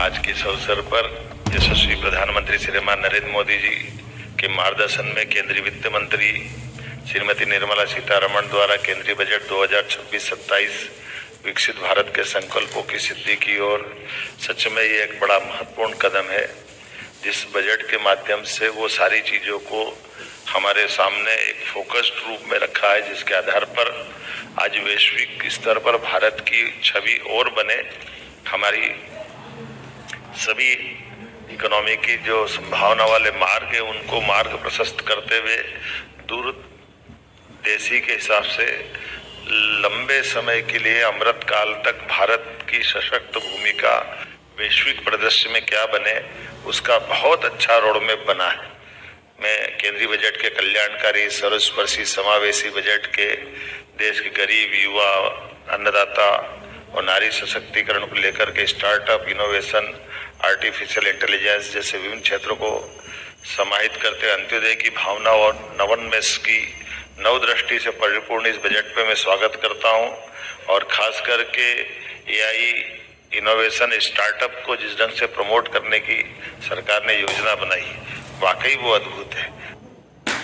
आज के इस अवसर पर यशस्वी प्रधानमंत्री श्रीमान नरेंद्र मोदी जी के मार्गदर्शन में केंद्रीय वित्त मंत्री श्रीमती निर्मला सीतारमण द्वारा केंद्रीय बजट 2026-27 विकसित भारत के संकल्पों की सिद्धि की ओर सच में ये एक बड़ा महत्वपूर्ण कदम है। जिस बजट के माध्यम से वो सारी चीजों को हमारे सामने एक फोकस्ड रूप में रखा है, जिसके आधार पर आज वैश्विक स्तर पर भारत की छवि और बने, हमारी सभी इकोनॉमी की जो संभावना वाले मार्ग है उनको मार्ग प्रशस्त करते हुए दूरदेशी के हिसाब से लंबे समय के लिए अमृत काल तक भारत की सशक्त भूमिका वैश्विक परिदृश्य में क्या बने, उसका बहुत अच्छा रोड मैप बना है। मैं केंद्रीय बजट के कल्याणकारी, सर्वस्पर्शी, समावेशी बजट के देश के गरीब, युवा, अन्नदाता और नारी सशक्तिकरण को लेकर के स्टार्टअप, इनोवेशन, आर्टिफिशियल इंटेलिजेंस जैसे विभिन्न क्षेत्रों को समाहित करते अंत्योदय की भावना और नवोन्मेष की नवदृष्टि से परिपूर्ण इस बजट पे मैं स्वागत करता हूं। और खास करके एआई, इनोवेशन, स्टार्टअप को जिस ढंग से प्रमोट करने की सरकार ने योजना बनाई, वाकई वो अद्भुत है।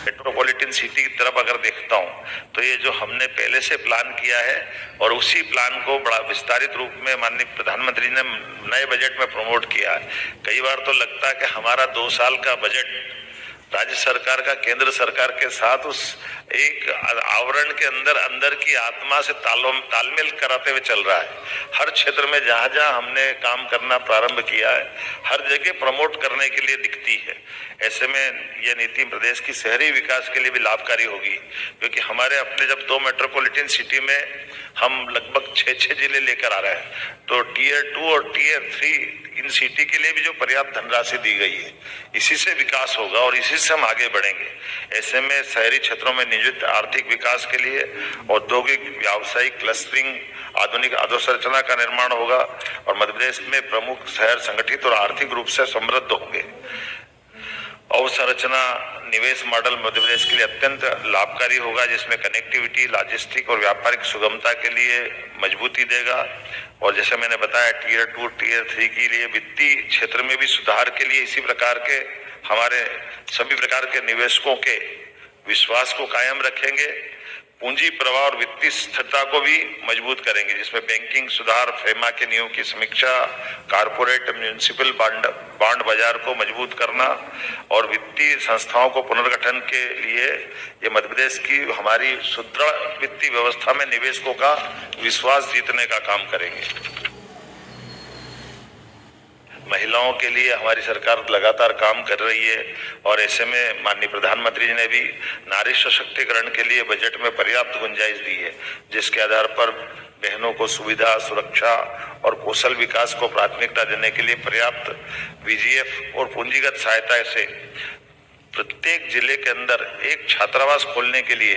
मेट्रोपॉलिटन सिटी की तरफ अगर देखता हूं तो ये जो हमने पहले से प्लान किया है और उसी प्लान को बड़ा विस्तारित रूप में माननीय प्रधानमंत्री ने नए बजट में प्रमोट किया है। कई बार तो लगता है कि हमारा 2 साल का बजट राज्य सरकार का केंद्र सरकार के साथ उस एक आवरण के अंदर की आत्मा से तालमेल कराते हुए चल रहा है। हर क्षेत्र में जहां जहां हमने काम करना प्रारंभ किया है, हर जगह प्रमोट करने के लिए दिखती है। ऐसे में यह नीति प्रदेश की शहरी विकास के लिए भी लाभकारी होगी, क्योंकि हमारे अपने जब 2 मेट्रोपॉलिटन सिटी में हम लगभग 6 जिले लेकर आ रहे हैं, तो टियर 2 और टियर 3 इन सिटी के लिए भी जो पर्याप्त धनराशि दी गई है, इसी से विकास होगा और इसी से हम आगे बढ़ेंगे। ऐसे में शहरी क्षेत्रों में नियोजित आर्थिक विकास के लिए औद्योगिक, व्यावसायिक क्लस्टरिंग, आधुनिक अधोसंरचना का निर्माण होगा और मध्य प्रदेश में प्रमुख शहर संगठित और आर्थिक रूप से समृद्ध होंगे। अवसंरचना निवेश मॉडल मध्य प्रदेश के लिए अत्यंत लाभकारी होगा, जिसमें कनेक्टिविटी, लॉजिस्टिक और व्यापारिक सुगमता के लिए मजबूती देगा। और जैसे मैंने बताया, टियर 2, टियर 3 के लिए वित्तीय क्षेत्र में भी सुधार के लिए इसी प्रकार के हमारे सभी प्रकार के निवेशकों के विश्वास को कायम रखेंगे। पूंजी प्रवाह और वित्तीय स्थिरता को भी मजबूत करेंगे, जिसमें बैंकिंग सुधार, फेमा के नियमों की समीक्षा, कारपोरेट म्युनिसिपल बॉन्ड बाजार को मजबूत करना और वित्तीय संस्थाओं को पुनर्गठन के लिए ये मध्य प्रदेश की हमारी सुदृढ़ वित्तीय व्यवस्था में निवेशकों का विश्वास जीतने का काम करेंगे। महिलाओं के लिए हमारी सरकार लगातार काम कर रही है और ऐसे में माननीय प्रधानमंत्री जी ने भी नारी सशक्तिकरण के लिए बजट में पर्याप्त गुंजाइश दी है, जिसके आधार पर बहनों को सुविधा, सुरक्षा और कौशल विकास को प्राथमिकता देने के लिए पर्याप्त वीजीएफ और पूंजीगत सहायता से प्रत्येक जिले के अंदर एक छात्रावास खोलने के लिए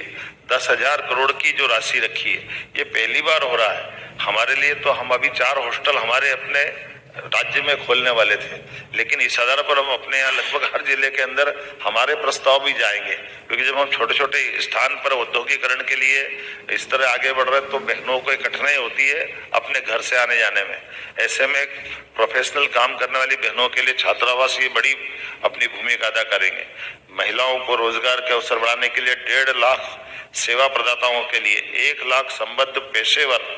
10,000 करोड़ की जो राशि रखी है, ये पहली बार हो रहा है हमारे लिए। तो हम अभी 4 हॉस्टल हमारे अपने राज्य में खोलने वाले थे, लेकिन इस आधार पर हम अपने यहाँ लगभग हर जिले के अंदर हमारे प्रस्ताव भी जाएंगे, क्योंकि जब हम छोटे छोटे स्थान पर औद्योगिकरण के लिए इस तरह आगे बढ़ रहे हैं तो बहनों को कठिनाई होती है अपने घर से आने जाने में। ऐसे में प्रोफेशनल काम करने वाली बहनों के लिए छात्रावास ये बड़ी अपनी भूमिका अदा करेंगे। महिलाओं को रोजगार के अवसर बढ़ाने के लिए 1.5 लाख सेवा प्रदाताओं के लिए 1 लाख संबद्ध पेशेवर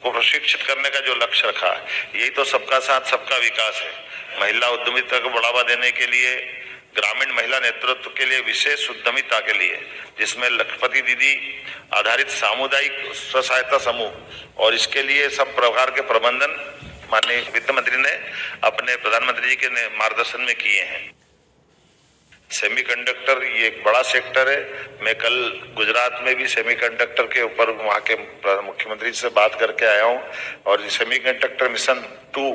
को प्रशिक्षित करने का जो लक्ष्य रखा है, यही तो सबका साथ सबका विकास है। महिला उद्यमिता को बढ़ावा देने के लिए ग्रामीण महिला नेतृत्व के लिए विशेष उद्यमिता के लिए, जिसमें लखपति दीदी आधारित सामुदायिक स्व सहायता समूह और इसके लिए सब प्रकार के प्रबंधन माननीय वित्त मंत्री ने अपने प्रधानमंत्री जी के मार्गदर्शन में किए हैं। सेमीकंडक्टर ये एक बड़ा सेक्टर है। मैं कल गुजरात में भी सेमीकंडक्टर के ऊपर वहाँ के मुख्यमंत्री से बात करके आया हूँ और सेमीकंडक्टर मिशन 2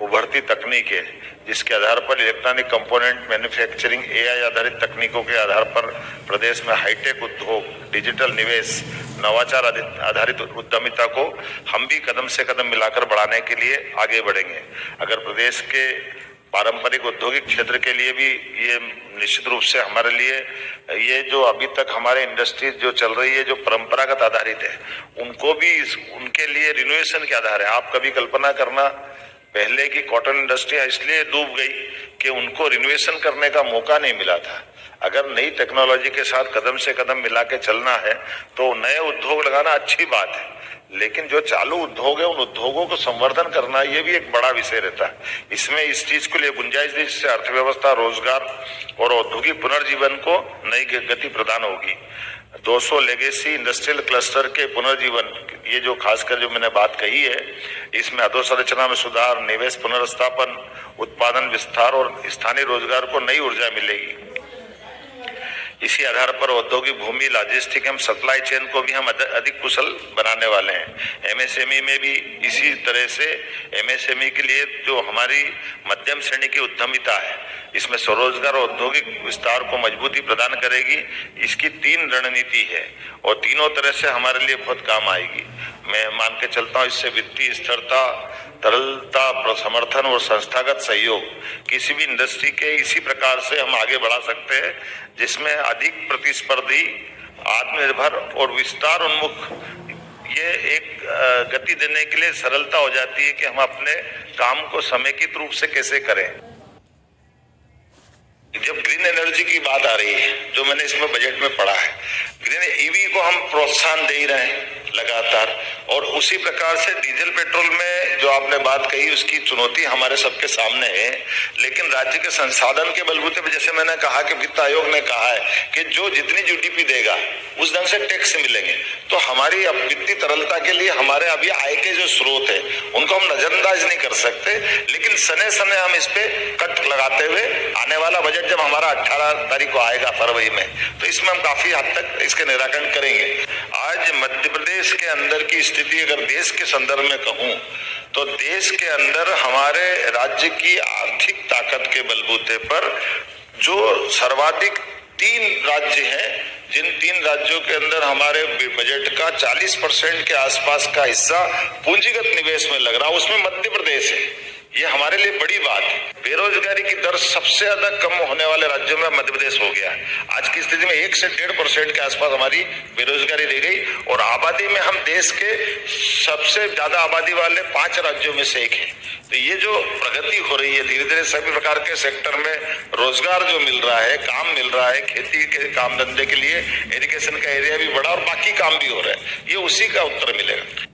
उभरती तकनीक है, जिसके आधार पर इलेक्ट्रॉनिक कंपोनेंट मैन्युफैक्चरिंग, एआई आधारित तकनीकों के आधार पर प्रदेश में हाईटेक उद्योग, डिजिटल निवेश, नवाचार आधारित उद्यमिता को हम भी कदम से कदम मिलाकर बढ़ाने के लिए आगे बढ़ेंगे। अगर प्रदेश के पारंपरिक औद्योगिक क्षेत्र के लिए भी ये निश्चित रूप से हमारे लिए ये जो अभी तक हमारे इंडस्ट्रीज जो चल रही है जो परंपरागत आधारित है, उनको भी उनके लिए रिनोवेशन के आधार है। आप कभी कल्पना करना पहले की कॉटन इंडस्ट्री इसलिए डूब गई कि उनको रिनोवेशन करने का मौका नहीं मिला था। अगर नई टेक्नोलॉजी के साथ कदम से कदम मिला के चलना है तो नए उद्योग लगाना अच्छी बात है, लेकिन जो चालू उद्योग है उन उद्योगों को संवर्धन करना ये भी एक बड़ा विषय रहता है। इसमें इस चीज के लिए गुंजाइश दी जिससे अर्थव्यवस्था, रोजगार और औद्योगिक पुनर्जीवन को नई गति प्रदान होगी। 200 लेगेसी इंडस्ट्रियल क्लस्टर के पुनर्जीवन, ये जो खासकर जो मैंने बात कही है, इसमें अधोसंरचना में सुधार, निवेश पुनर्स्थापन, उत्पादन विस्तार और स्थानीय रोजगार को नई ऊर्जा मिलेगी। इसी आधार पर औद्योगिक भूमि, लॉजिस्टिक एवं सप्लाई चेन को भी हम अधिक कुशल बनाने वाले हैं। एमएसएमई में भी इसी तरह से एमएसएमई के लिए जो हमारी मध्यम श्रेणी की उद्यमिता है, इसमें स्वरोजगार और औद्योगिक विस्तार को मजबूती प्रदान करेगी। इसकी 3 रणनीति है और तीनों तरह से हमारे लिए बहुत काम आएगी। मैं मान के चलता हूँ इससे वित्तीय स्थिरता, तरलता, समर्थन और संस्थागत सहयोग किसी भी इंडस्ट्री के इसी प्रकार से हम आगे बढ़ा सकते हैं जिसमें अधिक प्रतिस्पर्धी, आत्मनिर्भर और विस्तार उन्मुख ये एक गति देने के लिए सरलता हो जाती है कि हम अपने काम को समेकित रूप से कैसे करें। जब ग्रीन एनर्जी की बात आ रही है, जो मैंने इसमें बजट में पढ़ा है, ग्रीन ईवी को हम प्रोत्साहन दे ही रहे हैं लगातार, और उसी प्रकार से डीजल पेट्रोल में जो आपने बात कही उसकी चुनौती हमारे सबके सामने है, लेकिन राज्य के संसाधन के बलबूते पर, जैसे मैंने कहा कि वित्त आयोग ने कहा है कि जो जितनी जीडीपी देगा उस ढंग से टैक्स मिलेंगे, तो हमारी अब वित्तीय तरलता के लिए हमारे अभी आय के जो स्रोत है उनको हम नजरअंदाज नहीं कर सकते, लेकिन सने सने हम इस पे कट लगाते हुए आने वाला बजट जब हमारा 18 तारीख को आएगा फरवरी में, तो इसमें हम काफी हद तक इसके निराकरण करेंगे। आज मध्य प्रदेश के अंदर की स्थिति अगर देश के संदर्भ में कहूं तो देश के अंदर हमारे राज्य की आर्थिक ताकत के बलबूते पर जो सर्वाधिक 3 राज्य हैं, जिन 3 राज्यों के अंदर हमारे बजट का 40% के आसपास का हिस्सा पूंजीगत निवेश में लग रहा है, उसमें मध्य प्रदेश है। ये हमारे लिए बड़ी बात है। बेरोजगारी की दर सबसे ज्यादा कम होने वाले राज्यों में मध्य प्रदेश हो गया है। आज की स्थिति में 1 से 1.5% के आसपास हमारी बेरोजगारी रह गई, और आबादी में हम देश के सबसे ज्यादा आबादी वाले 5 राज्यों में से एक है। तो ये जो प्रगति हो रही है, धीरे धीरे सभी प्रकार के सेक्टर में रोजगार जो मिल रहा है, काम मिल रहा है, खेती के काम धंधे के लिए एजुकेशन का एरिया भी बढ़ा और बाकी काम भी हो रहा है, ये उसी का उत्तर मिलेगा।